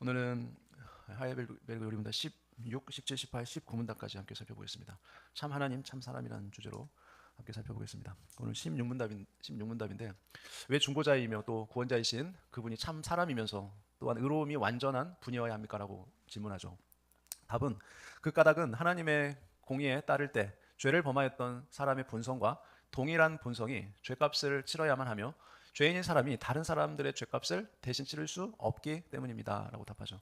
오늘은 하이벨베르그 요리문답 16, 17, 18, 19문답까지 함께 살펴보겠습니다. 참 하나님, 참 사람이라는 주제로 함께 살펴보겠습니다. 오늘 16문답인데 왜 중보자이며 또 구원자이신 그분이 참 사람이면서 또한 의로움이 완전한 분이어야 합니까? 라고 질문하죠. 답은 그 까닭은 하나님의 공의에 따를 때 죄를 범하였던 사람의 본성과 동일한 본성이 죄값을 치러야만 하며 죄인인 사람이 다른 사람들의 죄값을 대신 치를 수 없기 때문입니다. 라고 답하죠.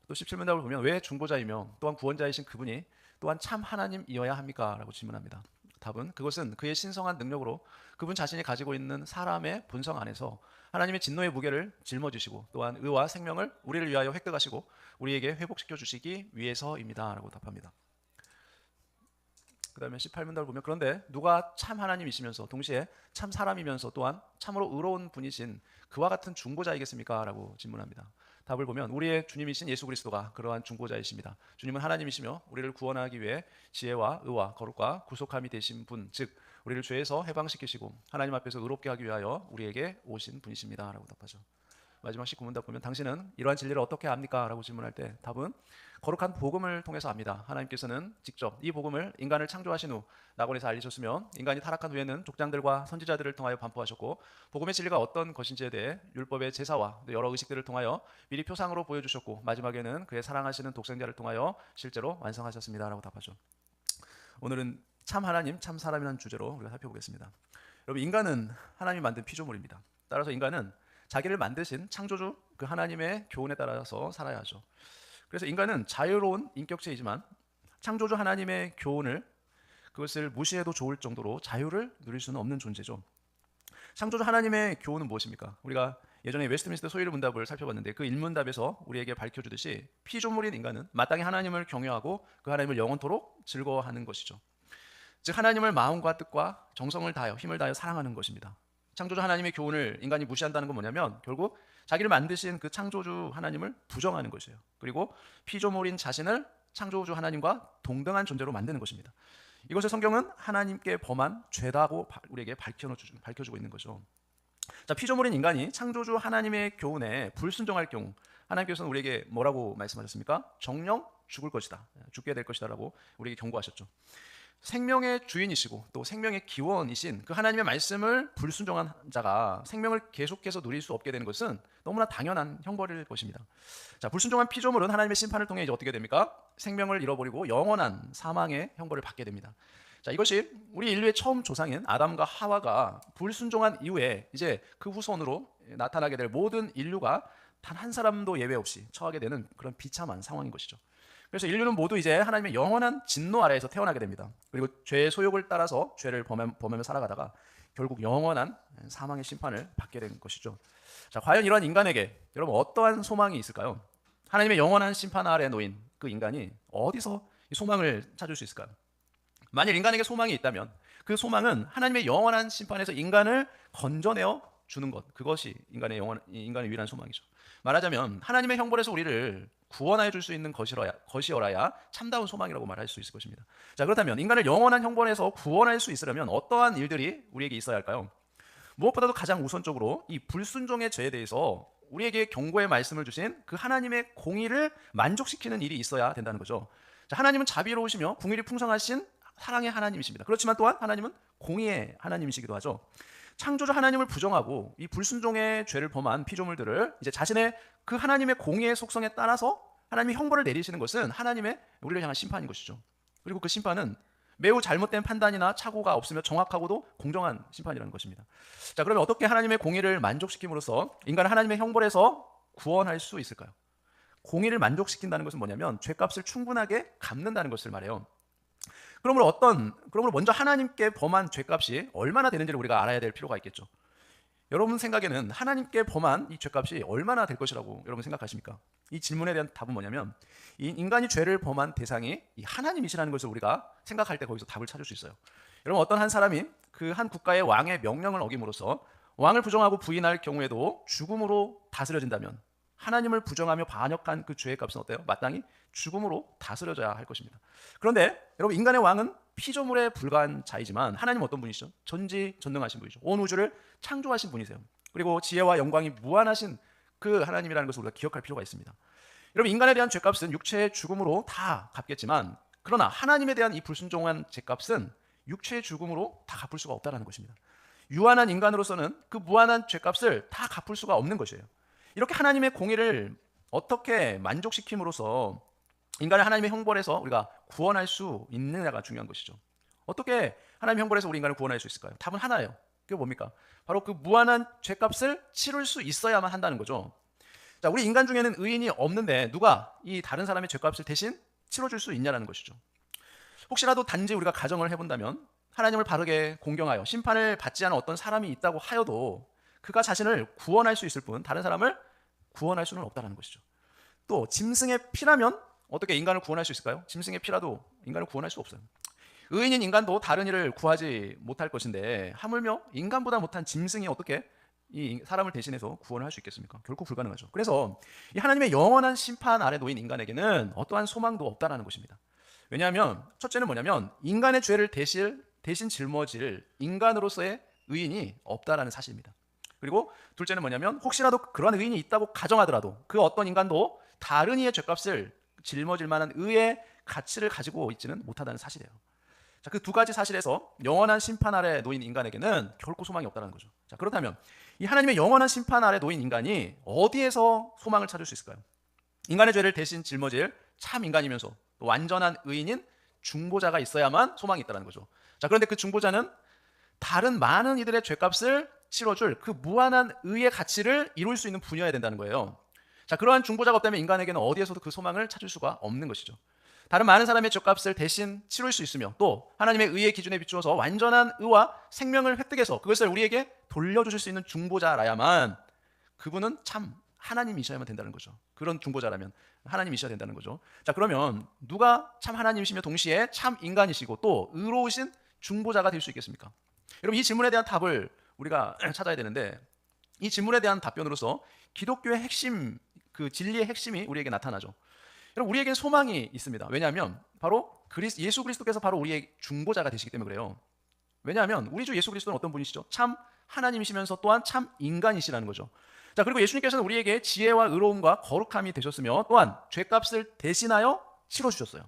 또 17문답을 보면 왜 중보자이며 또한 구원자이신 그분이 또한 참 하나님이어야 합니까? 라고 질문합니다. 답은 그것은 그의 신성한 능력으로 그분 자신이 가지고 있는 사람의 본성 안에서 하나님의 진노의 무게를 짊어지시고 또한 의와 생명을 우리를 위하여 획득하시고 우리에게 회복시켜 주시기 위해서입니다. 라고 답합니다. 그 다음에 18문답을 보면 그런데 누가 참 하나님이시면서 동시에 참 사람이면서 또한 참으로 의로운 분이신 그와 같은 중보자이겠습니까? 라고 질문합니다. 답을 보면 우리의 주님이신 예수 그리스도가 그러한 중보자이십니다. 주님은 하나님이시며 우리를 구원하기 위해 지혜와 의와 거룩과 구속함이 되신 분, 즉 우리를 죄에서 해방시키시고 하나님 앞에서 의롭게 하기 위하여 우리에게 오신 분이십니다. 라고 답하죠. 마지막 19문답 보면 당신은 이러한 진리를 어떻게 압니까? 라고 질문할 때 답은 거룩한 복음을 통해서 압니다. 하나님께서는 직접 이 복음을 인간을 창조하신 후 낙원에서 알리셨으며 인간이 타락한 후에는 족장들과 선지자들을 통하여 반포하셨고 복음의 진리가 어떤 것인지에 대해 율법의 제사와 여러 의식들을 통하여 미리 표상으로 보여주셨고 마지막에는 그의 사랑하시는 독생자를 통하여 실제로 완성하셨습니다. 라고 답하죠. 오늘은 참 하나님, 참 사람이라는 주제로 우리가 살펴보겠습니다. 여러분, 인간은 하나님이 만든 피조물입니다. 따라서 인간은 자기를 만드신 창조주 그 하나님의 교훈에 따라서 살아야 하죠. 그래서 인간은 자유로운 인격체이지만 창조주 하나님의 교훈을 그것을 무시해도 좋을 정도로 자유를 누릴 수는 없는 존재죠. 창조주 하나님의 교훈은 무엇입니까? 우리가 예전에 웨스트민스터 소유의 문답을 살펴봤는데 그 1문답에서 우리에게 밝혀주듯이 피조물인 인간은 마땅히 하나님을 경외하고 그 하나님을 영원토록 즐거워하는 것이죠. 즉 하나님을 마음과 뜻과 정성을 다하여 힘을 다하여 사랑하는 것입니다. 창조주 하나님의 교훈을 인간이 무시한다는 건 뭐냐면 결국 자기를 만드신 그 창조주 하나님을 부정하는 것이에요. 그리고 피조물인 자신을 창조주 하나님과 동등한 존재로 만드는 것입니다. 이것을 성경은 하나님께 범한 죄다고 우리에게 밝혀주고 있는 거죠. 자, 피조물인 인간이 창조주 하나님의 교훈에 불순종할 경우 하나님께서는 우리에게 뭐라고 말씀하셨습니까? 정령 죽을 것이다, 죽게 될 것이다 라고 우리에게 경고하셨죠. 생명의 주인이시고 또 생명의 기원이신 그 하나님의 말씀을 불순종한 자가 생명을 계속해서 누릴 수 없게 되는 것은 너무나 당연한 형벌일 것입니다. 자, 불순종한 피조물은 하나님의 심판을 통해 이제 어떻게 됩니까? 생명을 잃어버리고 영원한 사망의 형벌을 받게 됩니다. 자, 이것이 우리 인류의 처음 조상인 아담과 하와가 불순종한 이후에 이제 그 후손으로 나타나게 될 모든 인류가 단 한 사람도 예외 없이 처하게 되는 그런 비참한 상황인 것이죠. 그래서 인류는 모두 이제 하나님의 영원한 진노 아래에서 태어나게 됩니다. 그리고 죄의 소욕을 따라서 죄를 범하며 살아가다가 결국 영원한 사망의 심판을 받게 된 것이죠. 자, 과연 이러한 인간에게 여러분 어떠한 소망이 있을까요? 하나님의 영원한 심판 아래에 놓인 그 인간이 어디서 소망을 찾을 수 있을까요? 만일 인간에게 소망이 있다면 그 소망은 하나님의 영원한 심판에서 인간을 건져내어 주는 것, 그것이 인간의 유일한 소망이죠. 말하자면 하나님의 형벌에서 우리를 구원하여 줄 수 있는 것이어라야 참다운 소망이라고 말할 수 있을 것입니다. 자, 그렇다면 인간을 영원한 형벌에서 구원할 수 있으려면 어떠한 일들이 우리에게 있어야 할까요? 무엇보다도 가장 우선적으로 이 불순종의 죄에 대해서 우리에게 경고의 말씀을 주신 그 하나님의 공의를 만족시키는 일이 있어야 된다는 거죠. 자, 하나님은 자비로우시며 궁일이 풍성하신 사랑의 하나님이십니다. 그렇지만 또한 하나님은 공의의 하나님이시기도 하죠. 창조주 하나님을 부정하고 이 불순종의 죄를 범한 피조물들을 이제 자신의 그 하나님의 공의의 속성에 따라서 하나님이 형벌을 내리시는 것은 하나님의 우리를 향한 심판인 것이죠. 그리고 그 심판은 매우 잘못된 판단이나 착오가 없으며 정확하고도 공정한 심판이라는 것입니다. 자, 그러면 어떻게 하나님의 공의를 만족시킴으로써 인간을 하나님의 형벌에서 구원할 수 있을까요? 공의를 만족시킨다는 것은 뭐냐면 죄값을 충분하게 갚는다는 것을 말해요. 그러므로 먼저 하나님께 범한 죄값이 얼마나 되는지를 우리가 알아야 될 필요가 있겠죠. 여러분 생각에는 하나님께 범한 이 죄값이 얼마나 될 것이라고 여러분 생각하십니까? 이 질문에 대한 답은 뭐냐면 이 인간이 죄를 범한 대상이 이 하나님이시라는 것을 우리가 생각할 때 거기서 답을 찾을 수 있어요. 여러분, 어떤 한 사람이 그 한 국가의 왕의 명령을 어김으로써 왕을 부정하고 부인할 경우에도 죽음으로 다스려진다면 하나님을 부정하며 반역한 그 죄의 값은 어때요? 마땅히 죽음으로 다스려져야 할 것입니다. 그런데 여러분, 인간의 왕은 피조물에 불과한 자이지만 하나님은 어떤 분이시죠? 전지전능하신 분이죠. 온 우주를 창조하신 분이세요. 그리고 지혜와 영광이 무한하신 그 하나님이라는 것을 우리가 기억할 필요가 있습니다. 여러분, 인간에 대한 죄값은 육체의 죽음으로 다 갚겠지만, 그러나 하나님에 대한 이 불순종한 죄값은 육체의 죽음으로 다 갚을 수가 없다는 것입니다. 유한한 인간으로서는 그 무한한 죄값을 다 갚을 수가 없는 것이에요. 이렇게 하나님의 공의를 어떻게 만족시킴으로써 인간을 하나님의 형벌에서 우리가 구원할 수 있느냐가 중요한 것이죠. 어떻게 하나님의 형벌에서 우리 인간을 구원할 수 있을까요? 답은 하나예요. 그게 뭡니까? 바로 그 무한한 죄값을 치를 수 있어야만 한다는 거죠. 자, 우리 인간 중에는 의인이 없는데 누가 이 다른 사람의 죄값을 대신 치러줄 수 있냐라는 것이죠. 혹시라도 단지 우리가 가정을 해본다면 하나님을 바르게 공경하여 심판을 받지 않은 어떤 사람이 있다고 하여도 그가 자신을 구원할 수 있을 뿐 다른 사람을 구원할 수는 없다는 것이죠. 또 짐승의 피라면 어떻게 인간을 구원할 수 있을까요? 짐승의 피라도 인간을 구원할 수 없어요. 의인인 인간도 다른 이를 구하지 못할 것인데 하물며 인간보다 못한 짐승이 어떻게 이 사람을 대신해서 구원을 할 수 있겠습니까? 결코 불가능하죠. 그래서 이 하나님의 영원한 심판 아래 놓인 인간에게는 어떠한 소망도 없다라는 것입니다. 왜냐하면 첫째는 뭐냐면 인간의 죄를 대신 짊어질 인간으로서의 의인이 없다라는 사실입니다. 그리고 둘째는 뭐냐면 혹시라도 그러한 의인이 있다고 가정하더라도 그 어떤 인간도 다른 이의 죄값을 짊어질 만한 의의 가치를 가지고 있지는 못하다는 사실이에요. 자, 그 두 가지 사실에서 영원한 심판 아래 놓인 인간에게는 결코 소망이 없다는 거죠. 자, 그렇다면 이 하나님의 영원한 심판 아래 놓인 인간이 어디에서 소망을 찾을 수 있을까요? 인간의 죄를 대신 짊어질 참 인간이면서 또 완전한 의인인 중보자가 있어야만 소망이 있다는 거죠. 자, 그런데 그 중보자는 다른 많은 이들의 죄값을 치러줄 그 무한한 의의 가치를 이룰 수 있는 분야여야 된다는 거예요. 자, 그러한 중보자가 없다면 인간에게는 어디에서도 그 소망을 찾을 수가 없는 것이죠. 다른 많은 사람의 죄값을 대신 치룰 수 있으며 또 하나님의 의의 기준에 비추어서 완전한 의와 생명을 획득해서 그것을 우리에게 돌려주실 수 있는 중보자라야만 그분은 참 하나님이셔야만 된다는 거죠. 그런 중보자라면 하나님이셔야 된다는 거죠. 자, 그러면 누가 참 하나님이시며 동시에 참 인간이시고 또 의로우신 중보자가 될 수 있겠습니까? 여러분, 이 질문에 대한 답을 우리가 찾아야 되는데 이 질문에 대한 답변으로서 기독교의 핵심, 그 진리의 핵심이 우리에게 나타나죠. 여러분, 우리에게는 소망이 있습니다. 왜냐하면 바로 예수 그리스도께서 바로 우리의 중보자가 되시기 때문에 그래요. 왜냐하면 우리 주 예수 그리스도는 어떤 분이시죠? 참 하나님이시면서 또한 참 인간이시라는 거죠. 자, 그리고 예수님께서는 우리에게 지혜와 의로움과 거룩함이 되셨으며 또한 죄값을 대신하여 치러주셨어요.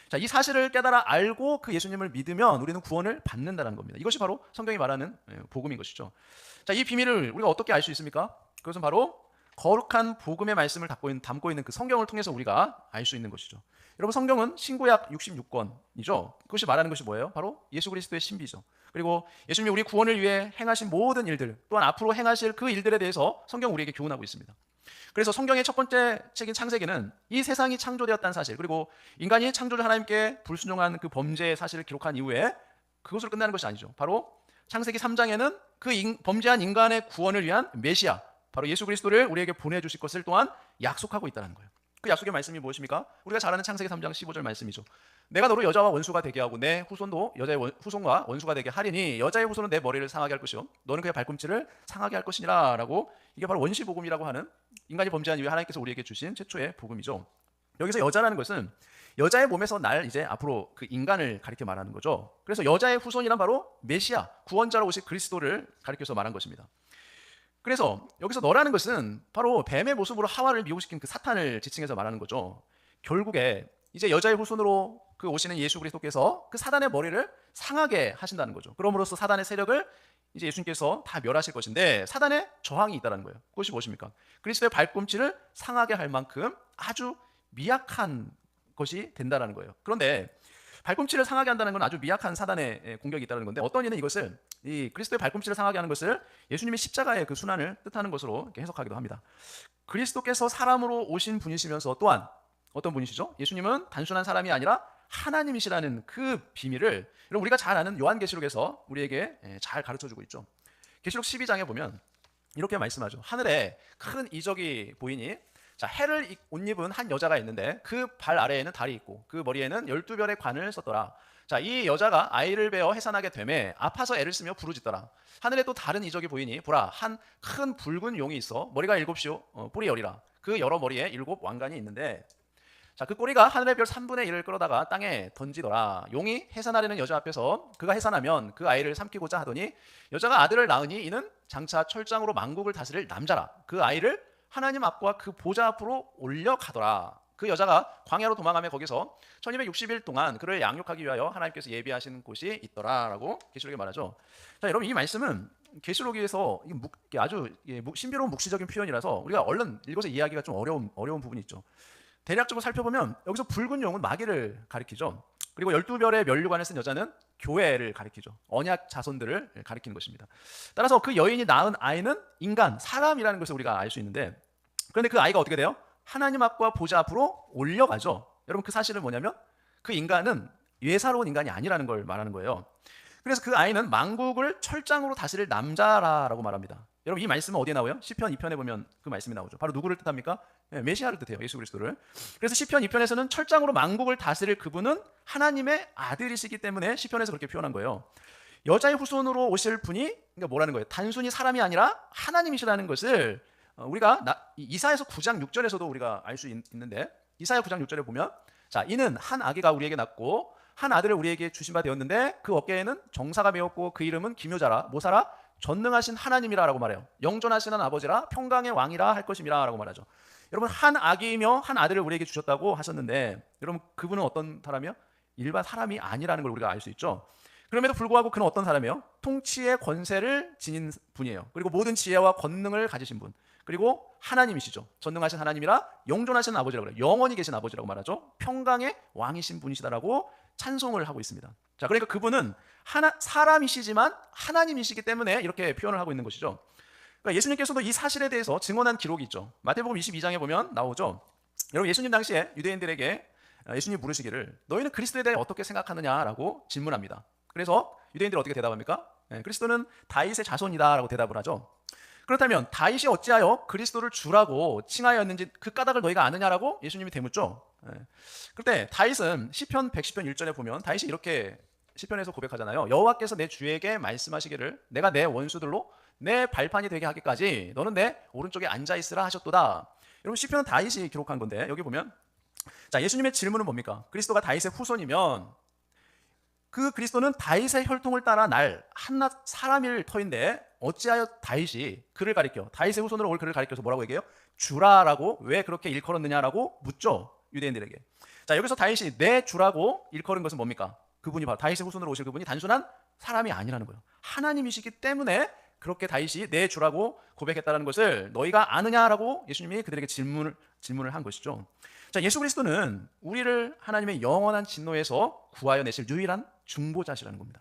자, 이 사실을 깨달아 알고 그 예수님을 믿으면 우리는 구원을 받는다는 겁니다. 이것이 바로 성경이 말하는 복음인 것이죠. 자, 이 비밀을 우리가 어떻게 알 수 있습니까? 그것은 바로 거룩한 복음의 말씀을 담고 있는 그 성경을 통해서 우리가 알 수 있는 것이죠. 여러분, 성경은 신구약 66권이죠. 그것이 말하는 것이 뭐예요? 바로 예수 그리스도의 신비죠. 그리고 예수님이 우리 구원을 위해 행하신 모든 일들 또한 앞으로 행하실 그 일들에 대해서 성경 우리에게 교훈하고 있습니다. 그래서 성경의 첫 번째 책인 창세기는 이 세상이 창조되었다는 사실, 그리고 인간이 창조주 하나님께 불순종한 그 범죄의 사실을 기록한 이후에 그것으로 끝나는 것이 아니죠. 바로 창세기 3장에는 그 범죄한 인간의 구원을 위한 메시아, 바로 예수 그리스도를 우리에게 보내주실 것을 또한 약속하고 있다는 거예요. 그 약속의 말씀이 무엇입니까? 우리가 잘 아는 창세기 3장 15절 말씀이죠. 내가 너로 여자와 원수가 되게 하고 내 후손도 여자의 후손과 원수가 되게 하리니 여자의 후손은 내 머리를 상하게 할 것이요 너는 그의 발꿈치를 상하게 할 것이니라 라고, 이게 바로 원시복음이라고 하는 인간이 범죄한 이후에 하나님께서 우리에게 주신 최초의 복음이죠. 여기서 여자라는 것은 여자의 몸에서 날 이제 앞으로 그 인간을 가리켜 말하는 거죠. 그래서 여자의 후손이란 바로 메시아, 구원자로 오실 그리스도를 가리켜서 말한 것입니다. 그래서 여기서 너라는 것은 바로 뱀의 모습으로 하와를 미혹시킨 그 사탄을 지칭해서 말하는 거죠. 결국에 이제 여자의 후손으로 그 오시는 예수 그리스도께서 그 사단의 머리를 상하게 하신다는 거죠. 그럼으로써 사단의 세력을 이제 예수님께서 다 멸하실 것인데 사단의 저항이 있다는 거예요. 그것이 무엇입니까? 그리스도의 발꿈치를 상하게 할 만큼 아주 미약한 것이 된다는 거예요. 그런데 발꿈치를 상하게 한다는 건 아주 미약한 사단의 공격이 있다는 건데 어떤 이는 이것을 이 그리스도의 발꿈치를 상하게 하는 것을 예수님의 십자가의 그 순환을 뜻하는 것으로 이렇게 해석하기도 합니다. 그리스도께서 사람으로 오신 분이시면서 또한 어떤 분이시죠? 예수님은 단순한 사람이 아니라 하나님이시라는 그 비밀을 여러분 우리가 잘 아는 요한계시록에서 우리에게 잘 가르쳐주고 있죠. 계시록 12장에 보면 이렇게 말씀하죠. 하늘에 큰 이적이 보이니 자, 해를 옷 입은 한 여자가 있는데 그 발 아래에는 달이 있고 그 머리에는 12별의 관을 썼더라. 자, 이 여자가 아이를 베어 해산하게 되매 아파서 애를 쓰며 부르짖더라. 하늘에 또 다른 이적이 보이니 보라, 한 큰 붉은 용이 있어 머리가 7시요 뿔이 10이라. 그 여러 머리에 7 왕관이 있는데 자, 그 꼬리가 하늘의 별 3분의 1을 끌어다가 땅에 던지더라. 용이 해산하려는 여자 앞에서 그가 해산하면 그 아이를 삼키고자 하더니 여자가 아들을 낳으니 이는 장차 철장으로 만국을 다스릴 남자라. 그 아이를 하나님 앞과 그 보좌 앞으로 올려가더라. 그 여자가 광야로 도망하며 거기서 1260일 동안 그를 양육하기 위하여 하나님께서 예비하신 곳이 있더라라고 계시록에 말하죠. 자, 여러분 이 말씀은 계시록에서 아주 신비로운 묵시적인 표현이라서 우리가 얼른 읽어서 이해하기가 좀 어려운 부분이 있죠. 대략적으로 살펴보면 여기서 붉은 용은 마귀를 가리키죠. 그리고 12별의 면류관을 쓴 여자는 교회를 가리키죠. 언약 자손들을 가리키는 것입니다. 따라서 그 여인이 낳은 아이는 인간, 사람이라는 것을 우리가 알 수 있는데, 그런데 그 아이가 어떻게 돼요? 하나님 앞과 보좌 앞으로 올려가죠. 여러분 그 사실은 뭐냐면 그 인간은 예사로운 인간이 아니라는 걸 말하는 거예요. 그래서 그 아이는 만국을 철장으로 다스릴 남자라고 말합니다. 여러분 이 말씀은 어디에 나와요? 시편 2편에 보면 그 말씀이 나오죠. 바로 누구를 뜻합니까? 메시아를 뜻해요. 예수 그리스도를. 그래서 시편 2편에서는 철장으로 만국을 다스릴 그분은 하나님의 아들이시기 때문에 시편에서 그렇게 표현한 거예요. 여자의 후손으로 오실 분이 그러니까 뭐라는 거예요? 단순히 사람이 아니라 하나님이시라는 것을 우리가 이사야서 9장 6절에서도 우리가 알 수 있는데, 이사야 9장 6절에 보면 자, 이는 한 아기가 우리에게 낳고 한 아들을 우리에게 주신 바 되었는데 그 어깨에는 정사가 메었고 그 이름은 기묘자라 모사라 전능하신 하나님이라라고 말해요. 영존하시는 아버지라 평강의 왕이라 할 것임이라라고 말하죠. 여러분 한 아기이며 한 아들을 우리에게 주셨다고 하셨는데, 여러분 그분은 어떤 사람이요? 일반 사람이 아니라는 걸 우리가 알 수 있죠. 그럼에도 불구하고 그는 어떤 사람이에요? 통치의 권세를 지닌 분이에요. 그리고 모든 지혜와 권능을 가지신 분, 그리고 하나님이시죠. 전능하신 하나님이라 영존하신 아버지라고 그래요. 영원히 계신 아버지라고 말하죠. 평강의 왕이신 분이시다라고 찬송을 하고 있습니다. 자, 그러니까 그분은 사람이시지만 하나님이시기 때문에 이렇게 표현을 하고 있는 것이죠. 그러니까 예수님께서도 이 사실에 대해서 증언한 기록이 있죠. 마태복음 22장에 보면 나오죠. 여러분 예수님 당시에 유대인들에게 예수님 물으시기를 너희는 그리스도에 대해 어떻게 생각하느냐라고 질문합니다. 그래서 유대인들이 어떻게 대답합니까? 그리스도는 다윗의 자손이다라고 대답을 하죠. 그렇다면 다윗이 어찌하여 그리스도를 주라고 칭하였는지 그 까닭을 너희가 아느냐라고 예수님이 대묻죠. 그때 다윗은 시편 110편 1절에 보면 다윗이 이렇게 시편에서 고백하잖아요. 여호와께서 내 주에게 말씀하시기를 내가 내 원수들로 내 발판이 되게 하기까지 너는 내 오른쪽에 앉아 있으라 하셨도다. 여러분 시편은 다윗이 기록한 건데 여기 보면 자, 예수님의 질문은 뭡니까? 그리스도가 다윗의 후손이면 그 그리스도는 다윗의 혈통을 따라 날 한낱 사람일 터인데 어찌하여 다윗이 그를 가리켜 다윗의 후손으로 올 그를 가리켜서 뭐라고 얘기해요? 주라라고 왜 그렇게 일컬었느냐라고 묻죠. 유대인들에게. 자, 여기서 다윗이 내 주라고 일컬은 것은 뭡니까? 그분이 바로 다윗의 후손으로 오실 그분이 단순한 사람이 아니라는 거예요. 하나님이시기 때문에 그렇게 다윗이 내 주라고 고백했다는 것을 너희가 아느냐라고 예수님이 그들에게 질문을 한 것이죠. 자, 예수 그리스도는 우리를 하나님의 영원한 진노에서 구하여 내실 유일한 중보자시라는 겁니다.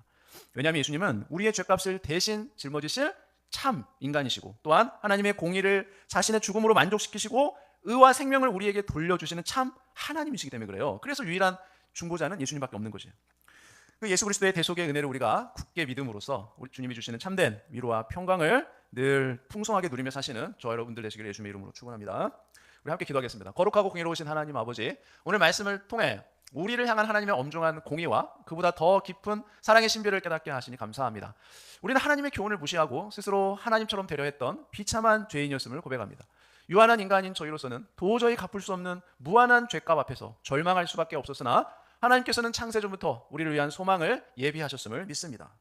왜냐하면 예수님은 우리의 죄값을 대신 짊어지실 참 인간이시고 또한 하나님의 공의를 자신의 죽음으로 만족시키시고 의와 생명을 우리에게 돌려주시는 참 하나님이시기 때문에 그래요. 그래서 유일한 중보자는 예수님밖에 없는 것이에요. 그 예수 그리스도의 대속의 은혜를 우리가 굳게 믿음으로써 우리 주님이 주시는 참된 위로와 평강을 늘 풍성하게 누리며 사시는 저 여러분들 되시기를 예수님의 이름으로 축원합니다. 우리 함께 기도하겠습니다. 거룩하고 공의로우신 하나님 아버지, 오늘 말씀을 통해 우리를 향한 하나님의 엄중한 공의와 그보다 더 깊은 사랑의 신비를 깨닫게 하시니 감사합니다. 우리는 하나님의 교훈을 무시하고 스스로 하나님처럼 되려 했던 비참한 죄인이었음을 고백합니다. 유한한 인간인 저희로서는 도저히 갚을 수 없는 무한한 죄값 앞에서 절망할 수밖에 없었으나 하나님께서는 창세전부터 우리를 위한 소망을 예비하셨음을 믿습니다.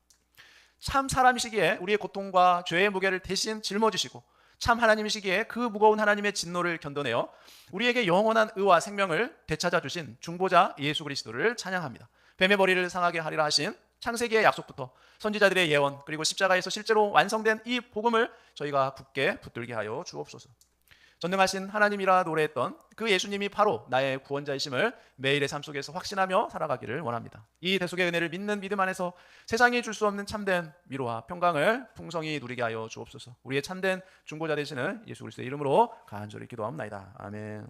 참 사람이시기에 우리의 고통과 죄의 무게를 대신 짊어지시고 참 하나님이시기에 그 무거운 하나님의 진노를 견뎌내어 우리에게 영원한 의와 생명을 되찾아 주신 중보자 예수 그리스도를 찬양합니다. 뱀의 머리를 상하게 하리라 하신 창세기의 약속부터 선지자들의 예언 그리고 십자가에서 실제로 완성된 이 복음을 저희가 굳게 붙들게 하여 주옵소서. 전능하신 하나님이라 노래했던 그 예수님이 바로 나의 구원자이심을 매일의 삶 속에서 확신하며 살아가기를 원합니다. 이 대속의 은혜를 믿는 믿음 안에서 세상이 줄 수 없는 참된 위로와 평강을 풍성히 누리게 하여 주옵소서. 우리의 참된 중보자 되시는 예수 그리스도의 이름으로 간절히 기도합니다. 아멘.